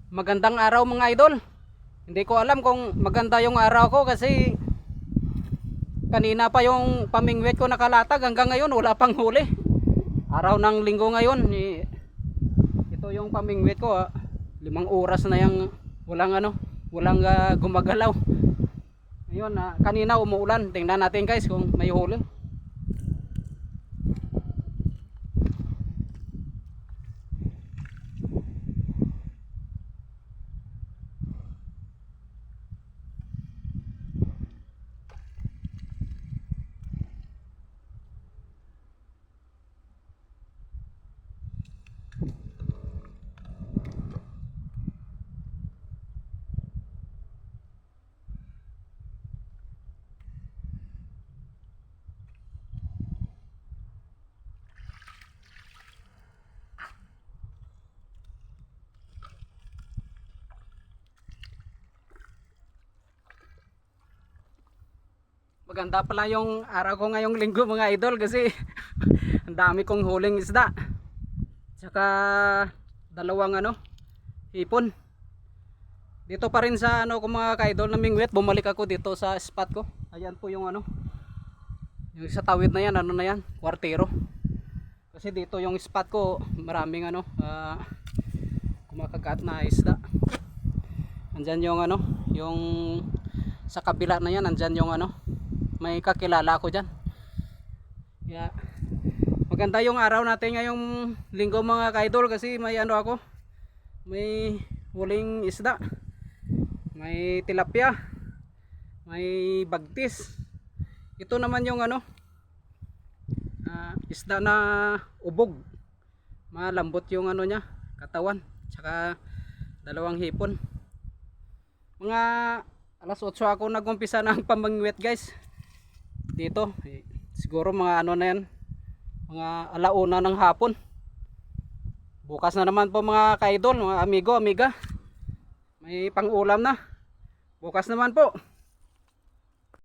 Magandang araw mga idol. Hindi ko alam kung maganda yung araw ko kasi kanina pa yung pamingwit ko nakalatag, hanggang ngayon wala pang huli. Araw ng linggo ngayon. Ito yung pamingwit ko. 5 oras na yung walang gumagalaw. Ngayon, kanina umuulan. Tingnan natin guys kung may huli. Maganda pala yung araw ko ngayong linggo mga idol kasi ang dami kong huling isda. Tsaka dalawang hipon. Dito pa rin sa ko mga ka-idol na mingwit, bumalik ako dito sa spot ko. Ayan po yung yung sa tawid na yan, na yan, kwartero. Kasi dito yung spot ko, maraming kumakagat na isda. Andyan yung yung sa kabila na yan, andyan yung may kakilala ko dyan. Yeah. Maganda yung araw natin ngayong linggo mga ka-idol kasi may ako, may huling isda, may tilapia, may bagtis. Ito naman yung isda na ubog, malambot yung niya, katawan. Tsaka dalawang hipon. Mga alas 8 ako nagumpisa ng pamangwit guys dito. Siguro mga na yan, mga alauna ng hapon. Bukas na naman po mga ka-idol, mga amigo, amiga, may pang ulam na bukas naman po.